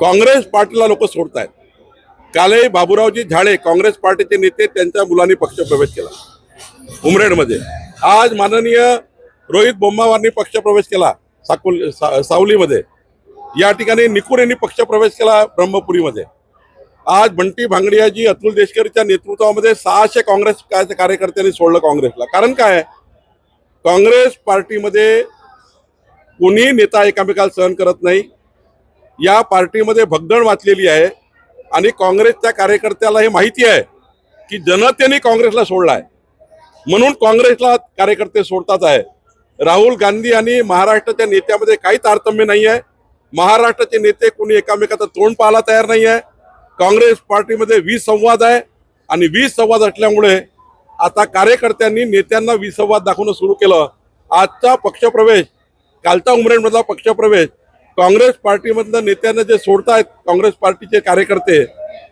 काँग्रेस पार्टीला लोक सोडतायत। कालही बाबूरावजी झाडे काँग्रेस पार्टीचे नेते त्यांच्या मुलांनी पक्षप्रवेश केला उमरेडमध्ये। आज माननीय रोहित बोम्मावारनी पक्षप्रवेश केला सावलीमध्ये। या ठिकाणी निकूर यांनी पक्षप्रवेश केला ब्रह्मपुरीमध्ये। आज बंटी भांगडियाजी अतुल देशकरीच्या नेतृत्वामध्ये 600 काँग्रेस कार्यकर्त्यांनी सोडलं काँग्रेसला। कारण काय, काँग्रेस पार्टीमध्ये कोणी नेता एकामेकाला सहन करत नाही। या पार्टीमध्ये भगदड वाचलेली आहे आणि काँग्रेसच्या कार्यकर्त्याला हे माहिती आहे की जनतेने काँग्रेसला सोडलाय, म्हणून काँग्रेसला कार्यकर्ते सोडतात आहे। राहुल गांधी आणि महाराष्ट्राच्या नेत्यामध्ये काही तारतम्य नाही आहे। महाराष्ट्राचे नेते कोणी एकामेकाचं तोंड पाहायला तयार नाही आहे। काँग्रेस पार्टीमध्ये विसंवाद आहे आणि विसंवाद असल्यामुळे आता कार्यकर्त्यांनी नेत्यांना विसंवाद दाखवणं सुरू केलं। आजचा पक्षप्रवेश, कालचा उमरेडमधला पक्षप्रवेश काँग्रेस पार्टीमधल्या नेत्यांना जे सोडतायत काँग्रेस पार्टीचे कार्यकर्ते,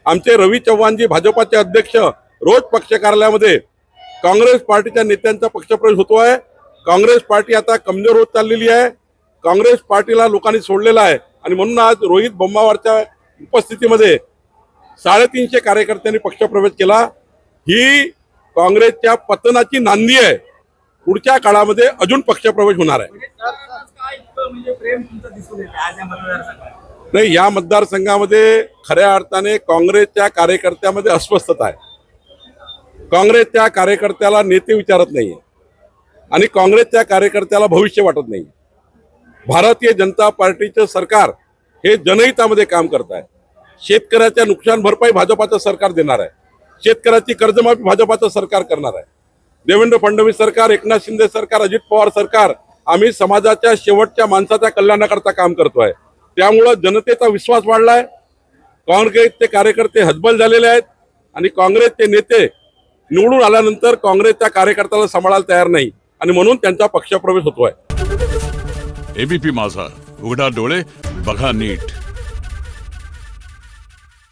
आमचे रवी चव्हाणजी भाजपाचे अध्यक्ष रोज पक्ष कार्यालयामध्ये काँग्रेस पार्टीच्या नेत्यांचा पक्षप्रवेश होतो आहे। काँग्रेस पार्टी आता कमजोर होत चाललेली आहे। काँग्रेस पार्टीला लोकांनी सोडलेला आहे आणि म्हणून आज रोहित बोम्मावारच्या उपस्थितीमध्ये 350 कार्यकर्त्यांनी पक्षप्रवेश केला। ही काँग्रेसच्या पतनाची नांदी आहे। पुढच्या काळामध्ये अजून पक्षप्रवेश होणार आहे। नाही, या मतदारसंघामध्ये खऱ्या अर्थाने काँग्रेसच्या कार्यकर्त्यामध्ये अस्वस्थता आहे। काँग्रेसच्या कार्यकर्त्याला नेते विचारत नाहीये आणि काँग्रेसच्या कार्यकर्त्याला भविष्य वाटत नाही। भारतीय जनता पार्टीचं सरकार हे जनहितामध्ये काम करत आहे। शेतकऱ्याच्या नुकसान भरपाई भाजपाचं सरकार देणार आहे। शेतकऱ्याची कर्जमाफी भाजपाचं सरकार करणार आहे। देवेंद्र फडणवीस सरकार, एकनाथ शिंदे सरकार, अजित पवार सरकार, आम्ही समाजाच्या शेवटच्या माणसाच्या कल्याणाकरता काम करतोय। त्यामुळं जनतेचा विश्वास वाढलाय। काँग्रेसचे कार्यकर्ते हतबल झालेले आहेत आणि काँग्रेसचे नेते निवडून आल्यानंतर काँग्रेसच्या कार्यकर्त्याला सांभाळायला तयार नाही आणि म्हणून त्यांचा पक्षप्रवेश होतोय। एबीपी माझा, उघडा डोळे बघा नीट।